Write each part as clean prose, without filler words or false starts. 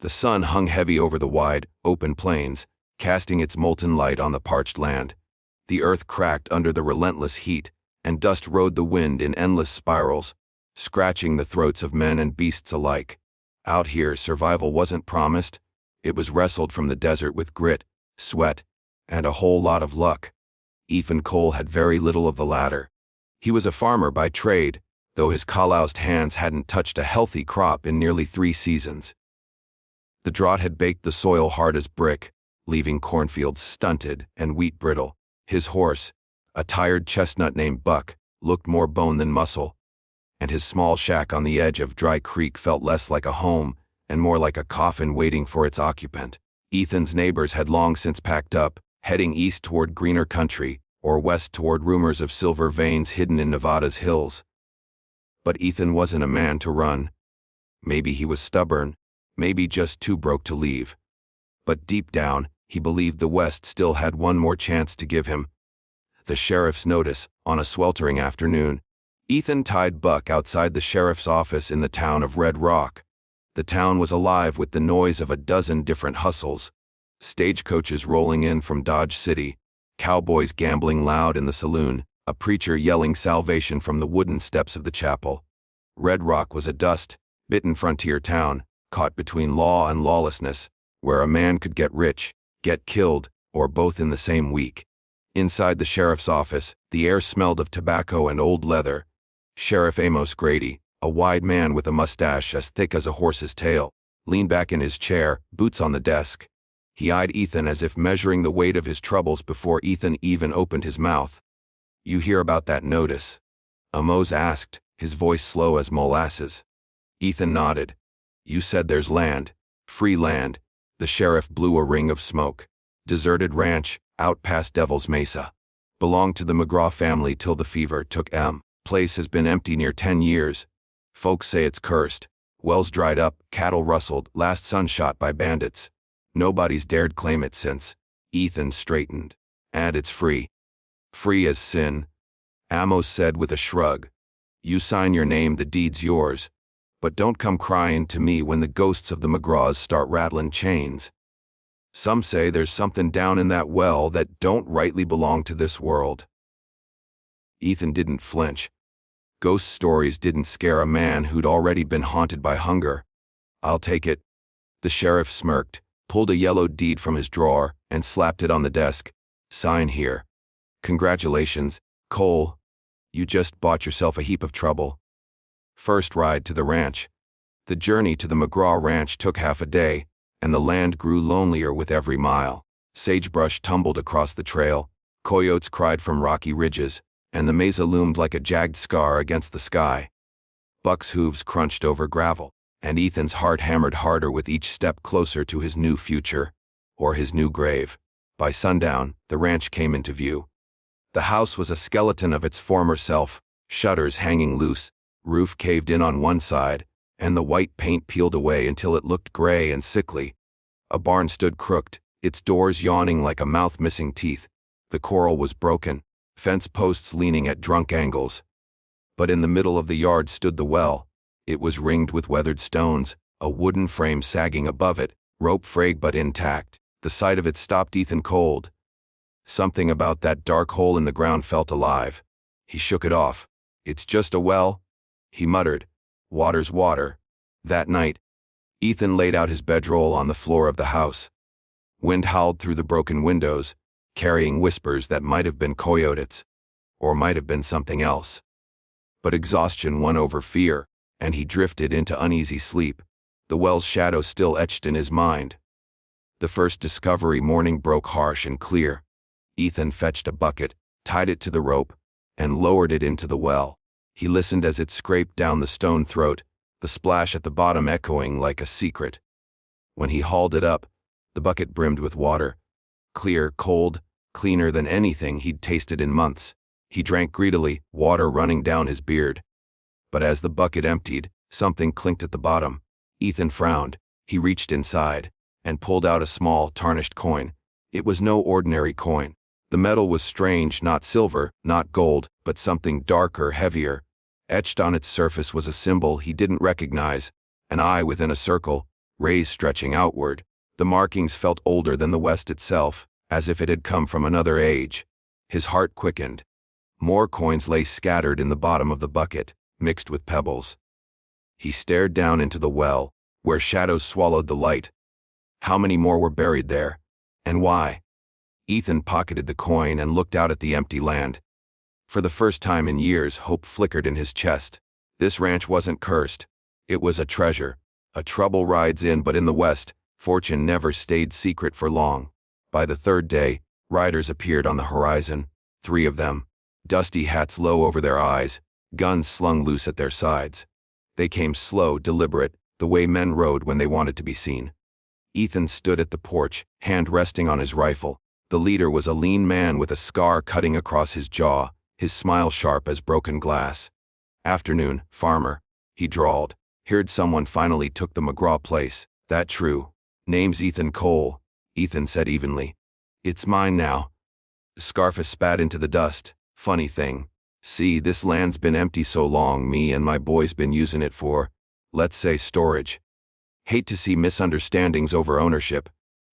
The sun hung heavy over the wide, open plains, casting its molten light on the parched land. The earth cracked under the relentless heat, and dust rode the wind in endless spirals, scratching the throats of men and beasts alike. Out here, survival wasn't promised. It was wrestled from the desert with grit, sweat, and a whole lot of luck. Ethan Cole had very little of the latter. He was a farmer by trade, though his calloused hands hadn't touched a healthy crop in nearly 3 seasons. The drought had baked the soil hard as brick, leaving cornfields stunted and wheat brittle. His horse, a tired chestnut named Buck, looked more bone than muscle, and his small shack on the edge of Dry Creek felt less like a home and more like a coffin waiting for its occupant. Ethan's neighbors had long since packed up, heading east toward greener country or west toward rumors of silver veins hidden in Nevada's hills. But Ethan wasn't a man to run. Maybe he was stubborn, maybe just too broke to leave. But deep down, he believed the West still had one more chance to give him. The sheriff's notice, on a sweltering afternoon. Ethan tied Buck outside the sheriff's office in the town of Red Rock. The town was alive with the noise of a dozen different hustles. Stagecoaches rolling in from Dodge City, cowboys gambling loud in the saloon, a preacher yelling salvation from the wooden steps of the chapel. Red Rock was a dust-bitten frontier town, caught between law and lawlessness, where a man could get rich, get killed, or both in the same week. Inside the sheriff's office, the air smelled of tobacco and old leather. Sheriff Amos Grady, a wide man with a mustache as thick as a horse's tail, leaned back in his chair, boots on the desk. He eyed Ethan as if measuring the weight of his troubles before Ethan even opened his mouth. "You hear about that notice?" Amos asked, his voice slow as molasses. Ethan nodded. "You said there's land, free land." The sheriff blew a ring of smoke. "Deserted ranch, out past Devil's Mesa. Belonged to the McGraw family till the fever took M. Place has been empty near 10 years. Folks say it's cursed. Wells dried up, cattle rustled, last son shot by bandits. Nobody's dared claim it since." Ethan straightened. "And it's free." "Free as sin," Amos said with a shrug. "You sign your name, the deed's yours. But don't come crying to me when the ghosts of the McGraws start rattling chains. Some say there's something down in that well that don't rightly belong to this world." Ethan didn't flinch. Ghost stories didn't scare a man who'd already been haunted by hunger. "I'll take it." The sheriff smirked, pulled a yellow deed from his drawer, and slapped it on the desk. "Sign here. Congratulations, Cole. You just bought yourself a heap of trouble." First ride to the ranch. The journey to the McGraw ranch took half a day, and the land grew lonelier with every mile. Sagebrush tumbled across the trail, coyotes cried from rocky ridges, and the mesa loomed like a jagged scar against the sky. Buck's hooves crunched over gravel, and Ethan's heart hammered harder with each step closer to his new future, or his new grave. By sundown, the ranch came into view. The house was a skeleton of its former self, shutters hanging loose, roof caved in on one side, and the white paint peeled away until it looked gray and sickly. A barn stood crooked, its doors yawning like a mouth missing teeth. The corral was broken, fence posts leaning at drunk angles. But in the middle of the yard stood the well. It was ringed with weathered stones, a wooden frame sagging above it, rope frayed but intact. The sight of it stopped Ethan cold. Something about that dark hole in the ground felt alive. He shook it off. "It's just a well," he muttered. "Water's water." That night, Ethan laid out his bedroll on the floor of the house. Wind howled through the broken windows, carrying whispers that might have been coyotes, or might have been something else. But exhaustion won over fear, and he drifted into uneasy sleep, the well's shadow still etched in his mind. The first discovery morning broke harsh and clear. Ethan fetched a bucket, tied it to the rope, and lowered it into the well. He listened as it scraped down the stone throat, the splash at the bottom echoing like a secret. When he hauled it up, the bucket brimmed with water. Clear, cold, cleaner than anything he'd tasted in months. He drank greedily, water running down his beard. But as the bucket emptied, something clinked at the bottom. Ethan frowned. He reached inside and pulled out a small, tarnished coin. It was no ordinary coin. The metal was strange, not silver, not gold, but something darker, heavier. Etched on its surface was a symbol he didn't recognize, an eye within a circle, rays stretching outward. The markings felt older than the west itself, as if it had come from another age. His heart quickened. More coins lay scattered in the bottom of the bucket, mixed with pebbles. He stared down into the well, where shadows swallowed the light. How many more were buried there? And why? Ethan pocketed the coin and looked out at the empty land. For the first time in years, hope flickered in his chest. This ranch wasn't cursed. It was a treasure. A trouble rides in, but in the West, fortune never stayed secret for long. By the third day, riders appeared on the horizon, 3 of them, dusty hats low over their eyes, guns slung loose at their sides. They came slow, deliberate, the way men rode when they wanted to be seen. Ethan stood at the porch, hand resting on his rifle. The leader was a lean man with a scar cutting across his jaw, his smile sharp as broken glass. "Afternoon, farmer," he drawled. "Heard someone finally took the McGraw place. That true?" "Name's Ethan Cole," Ethan said evenly. "It's mine now." Scarfa spat into the dust. "Funny thing. See, this land's been empty so long, me and my boys been using it for, let's say, storage. Hate to see misunderstandings over ownership.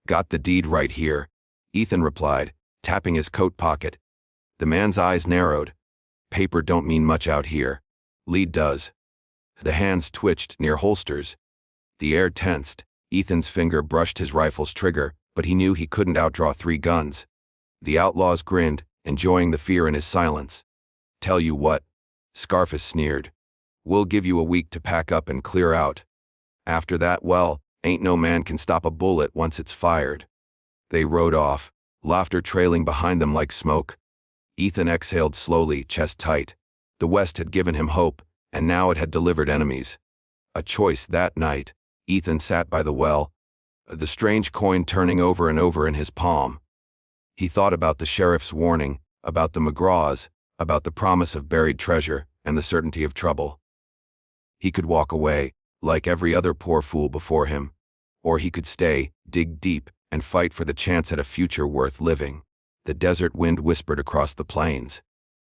Got the deed right here," Ethan replied, tapping his coat pocket. The man's eyes narrowed. "Paper don't mean much out here. Lead does." The hands twitched near holsters. The air tensed. Ethan's finger brushed his rifle's trigger, but he knew he couldn't outdraw 3 guns. The outlaws grinned, enjoying the fear in his silence. "Tell you what," Scarface sneered. "We'll give you a week to pack up and clear out. After that, well, ain't no man can stop a bullet once it's fired." They rode off, laughter trailing behind them like smoke. Ethan exhaled slowly, chest tight. The West had given him hope, and now it had delivered enemies. A choice that night. Ethan sat by the well, the strange coin turning over and over in his palm. He thought about the sheriff's warning, about the McGraws, about the promise of buried treasure, and the certainty of trouble. He could walk away, like every other poor fool before him. Or he could stay, dig deep, and fight for the chance at a future worth living. The desert wind whispered across the plains.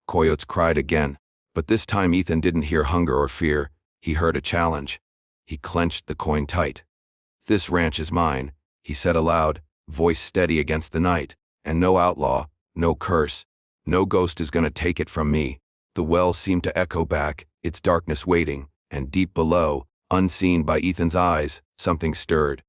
Coyotes cried again, but this time Ethan didn't hear hunger or fear. He heard a challenge. He clenched the coin tight. "This ranch is mine," he said aloud, voice steady against the night, "and no outlaw, no curse, no ghost is gonna take it from me." The well seemed to echo back, its darkness waiting, and deep below, unseen by Ethan's eyes, something stirred.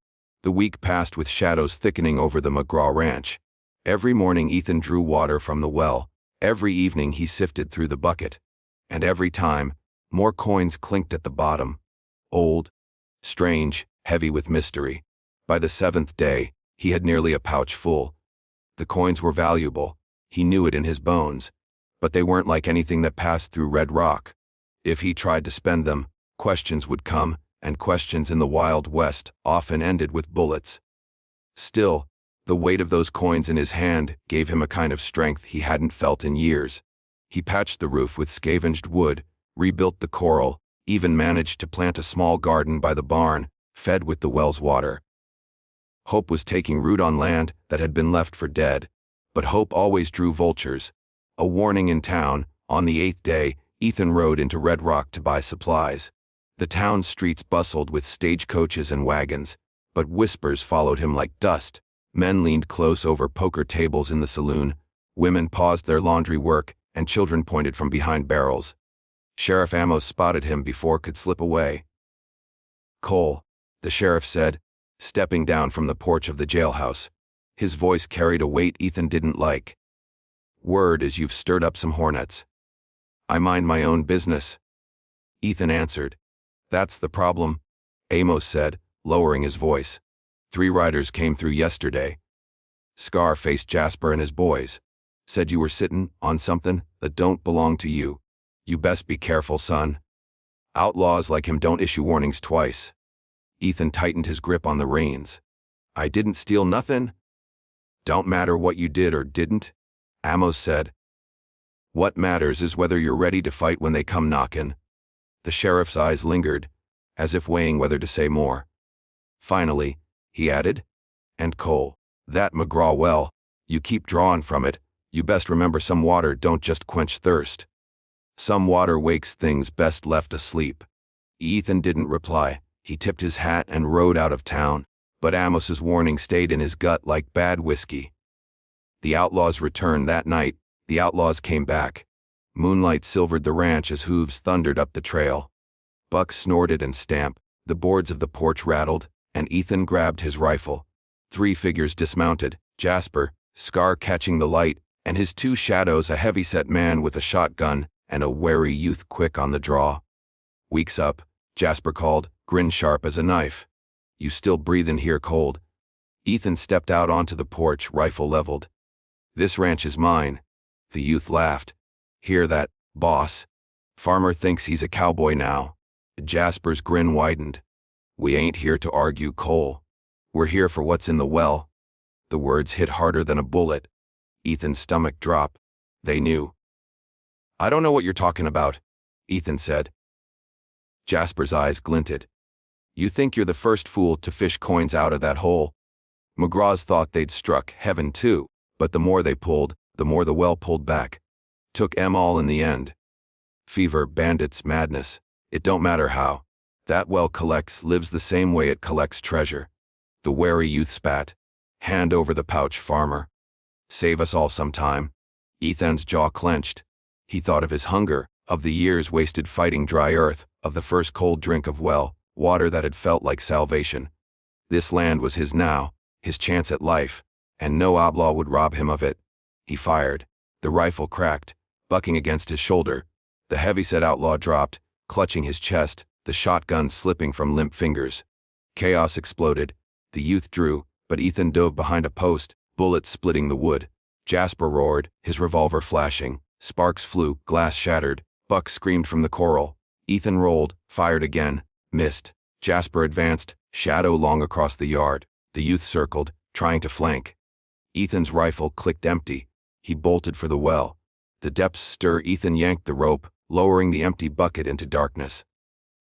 The week passed with shadows thickening over the McGraw ranch. Every morning Ethan drew water from the well. Every evening he sifted through the bucket. And every time, more coins clinked at the bottom. Old, strange, heavy with mystery. By the 7th day, he had nearly a pouch full. The coins were valuable. He knew it in his bones. But they weren't like anything that passed through red rock. If he tried to spend them, questions would come, and questions in the Wild West often ended with bullets. Still, the weight of those coins in his hand gave him a kind of strength he hadn't felt in years. He patched the roof with scavenged wood, rebuilt the coral, even managed to plant a small garden by the barn, fed with the well's water. Hope was taking root on land that had been left for dead. But hope always drew vultures. A warning in town. On the 8th day, Ethan rode into Red Rock to buy supplies. The town's streets bustled with stagecoaches and wagons, but whispers followed him like dust. Men leaned close over poker tables in the saloon, women paused their laundry work, and children pointed from behind barrels. Sheriff Amos spotted him before could slip away. "Cole," the sheriff said, stepping down from the porch of the jailhouse. His voice carried a weight Ethan didn't like. "Word is you've stirred up some hornets." "I mind my own business," Ethan answered. "That's the problem," Amos said, lowering his voice. "3 riders came through yesterday. Scar faced Jasper and his boys. Said you were sitting on something that don't belong to you. You best be careful, son. Outlaws like him don't issue warnings twice." Ethan tightened his grip on the reins. "I didn't steal nothing." "Don't matter what you did or didn't," Amos said. "What matters is whether you're ready to fight when they come knocking." The sheriff's eyes lingered, as if weighing whether to say more. Finally, he added, "And Cole, that McGraw well, you keep drawing from it, you best remember some water don't just quench thirst. Some water wakes things best left asleep." Ethan didn't reply. He tipped his hat and rode out of town, but Amos's warning stayed in his gut like bad whiskey. The outlaws returned that night. The outlaws came back. Moonlight silvered the ranch as hooves thundered up the trail. Buck snorted and stamped. The boards of the porch rattled, and Ethan grabbed his rifle. 3 figures dismounted, Jasper, Scar catching the light, and his 2 shadows, a heavy-set man with a shotgun and a wary youth quick on the draw. "Weeks up," Jasper called, grin sharp as a knife. "You still breathin' here cold?" Ethan stepped out onto the porch, rifle leveled. "This ranch is mine." The youth laughed. "Hear that, boss? Farmer thinks he's a cowboy now." Jasper's grin widened. "We ain't here to argue, Cole. We're here for what's in the well." The words hit harder than a bullet. Ethan's stomach dropped. They knew. "I don't know what you're talking about," Ethan said. Jasper's eyes glinted. "You think you're the first fool to fish coins out of that hole?" McGraws thought they'd struck heaven too, but the more they pulled, the more the well pulled back. Took 'em all in the end. Fever, bandits, madness. It don't matter how. That well collects, lives the same way it collects treasure. The wary youth spat. "Hand over the pouch, farmer. Save us all some time." Ethan's jaw clenched. He thought of his hunger, of the years wasted fighting dry earth, of the first cold drink of well water that had felt like salvation. This land was his now, his chance at life, and no outlaw would rob him of it. He fired. The rifle cracked, bucking against his shoulder. The heavy-set outlaw dropped, clutching his chest, the shotgun slipping from limp fingers. Chaos exploded. The youth drew, but Ethan dove behind a post, bullets splitting the wood. Jasper roared, his revolver flashing. Sparks flew, glass shattered. Buck screamed from the corral. Ethan rolled, fired again, missed. Jasper advanced, shadow long across the yard. The youth circled, trying to flank. Ethan's rifle clicked empty. He bolted for the well. The depths stir. Ethan yanked the rope, lowering the empty bucket into darkness.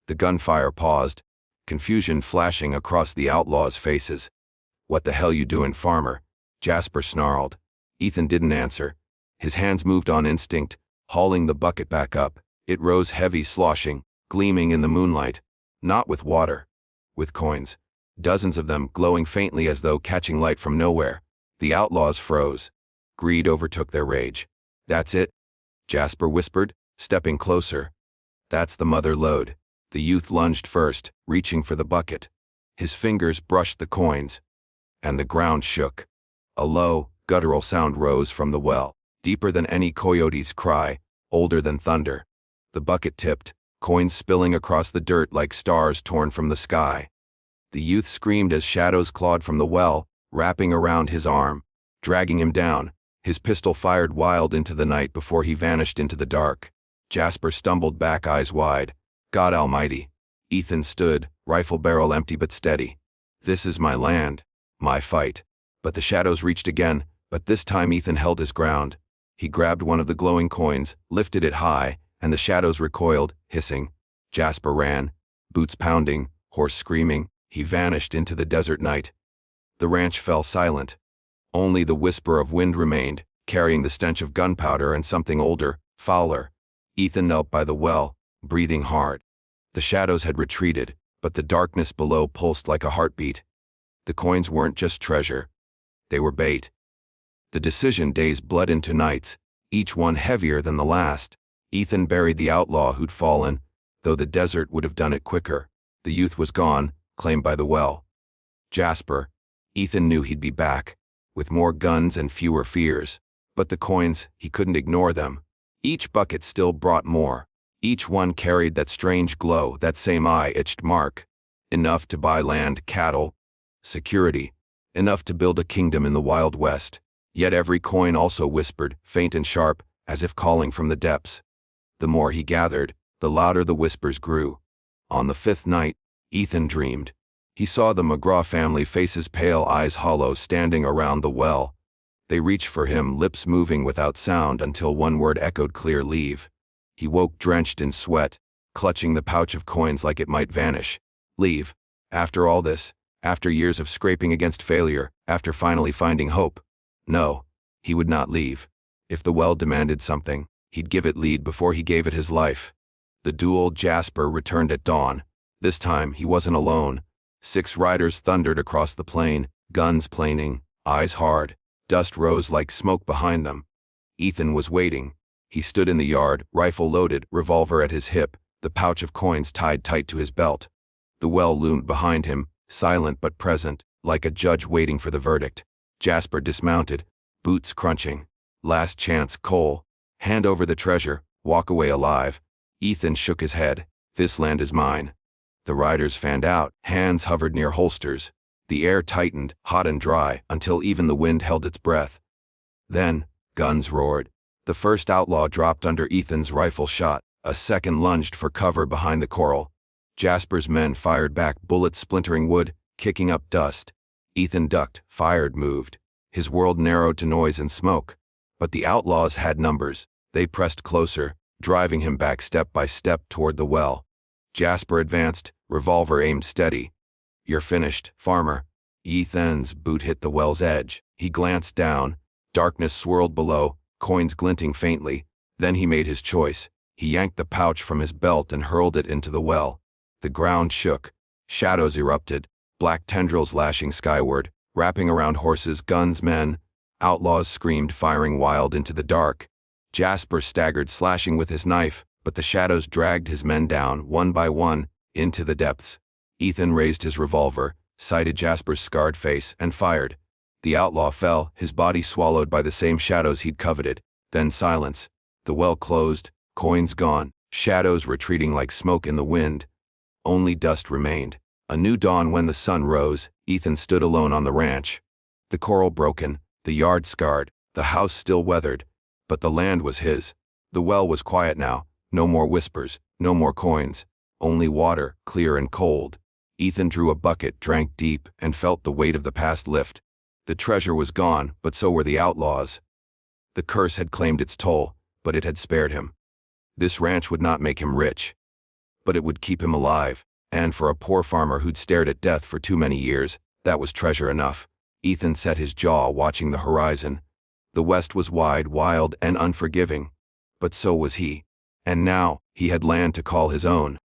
The gunfire paused, confusion flashing across the outlaws' faces. "What the hell you doing, farmer?" Jasper snarled. Ethan didn't answer. His hands moved on instinct, hauling the bucket back up. It rose heavy, sloshing, gleaming in the moonlight. Not with water. With coins. Dozens of them, glowing faintly as though catching light from nowhere. The outlaws froze. Greed overtook their rage. "That's it," Jasper whispered, stepping closer. "That's the mother lode." The youth lunged first, reaching for the bucket. His fingers brushed the coins, and the ground shook. A low, guttural sound rose from the well, deeper than any coyote's cry, older than thunder. The bucket tipped, coins spilling across the dirt like stars torn from the sky. The youth screamed as shadows clawed from the well, wrapping around his arm, dragging him down. His pistol fired wild into the night before he vanished into the dark. Jasper stumbled back, eyes wide. God almighty. Ethan stood, rifle barrel empty but steady. "This is my land, my fight." But the shadows reached again, but this time Ethan held his ground. He grabbed one of the glowing coins, lifted it high, and the shadows recoiled, hissing. Jasper ran, boots pounding, horse screaming. He vanished into the desert night. The ranch fell silent. Only the whisper of wind remained, carrying the stench of gunpowder and something older, fouler. Ethan knelt by the well, breathing hard. The shadows had retreated, but the darkness below pulsed like a heartbeat. The coins weren't just treasure. They were bait. The decision days bled into nights, each one heavier than the last. Ethan buried the outlaw who'd fallen, though the desert would have done it quicker. The youth was gone, claimed by the well. Jasper. Ethan knew he'd be back, with more guns and fewer fears. But the coins, he couldn't ignore them. Each bucket still brought more. Each one carried that strange glow, that same eye-itched mark. Enough to buy land, cattle, security. Enough to build a kingdom in the Wild West. Yet every coin also whispered, faint and sharp, as if calling from the depths. The more he gathered, the louder the whispers grew. On the 5th night, Ethan dreamed. He saw the McGraw family, faces pale, eyes hollow, standing around the well. They reached for him, lips moving without sound until one word echoed clear: leave. He woke drenched in sweat, clutching the pouch of coins like it might vanish. Leave. After all this, after years of scraping against failure, after finally finding hope. No, he would not leave. If the well demanded something, he'd give it lead before he gave it his life. The duel. Jasper returned at dawn. This time, he wasn't alone. 6 riders thundered across the plain, guns planing, eyes hard. Dust rose like smoke behind them. Ethan was waiting. He stood in the yard, rifle loaded, revolver at his hip, the pouch of coins tied tight to his belt. The well loomed behind him, silent but present, like a judge waiting for the verdict. Jasper dismounted, boots crunching. Last chance, Cole. Hand over the treasure, walk away alive. Ethan shook his head. This land is mine. The riders fanned out, hands hovered near holsters. The air tightened, hot and dry, until even the wind held its breath. Then, guns roared. The first outlaw dropped under Ethan's rifle shot. A second lunged for cover behind the coral. Jasper's men fired back, bullets splintering wood, kicking up dust. Ethan ducked, fired, moved. His world narrowed to noise and smoke. But the outlaws had numbers. They pressed closer, driving him back step by step toward the well. Jasper advanced, revolver aimed steady. You're finished, farmer. Ethan's boot hit the well's edge. He glanced down. Darkness swirled below, coins glinting faintly. Then he made his choice. He yanked the pouch from his belt and hurled it into the well. The ground shook. Shadows erupted, black tendrils lashing skyward, wrapping around horses, guns, men. Outlaws screamed, firing wild into the dark. Jasper staggered, slashing with his knife, but the shadows dragged his men down, one by one, into the depths. Ethan raised his revolver, sighted Jasper's scarred face, and fired. The outlaw fell, his body swallowed by the same shadows he'd coveted. Then silence. The well closed, coins gone, shadows retreating like smoke in the wind. Only dust remained. A new dawn when the sun rose. Ethan stood alone on the ranch. The coral broken, the yard scarred, the house still weathered. But the land was his. The well was quiet now. No more whispers, no more coins. Only water, clear and cold. Ethan drew a bucket, drank deep, and felt the weight of the past lift. The treasure was gone, but so were the outlaws. The curse had claimed its toll, but it had spared him. This ranch would not make him rich, but it would keep him alive, and for a poor farmer who'd stared at death for too many years, that was treasure enough. Ethan set his jaw, watching the horizon. The west was wide, wild, and unforgiving, but so was he. And now, he had land to call his own.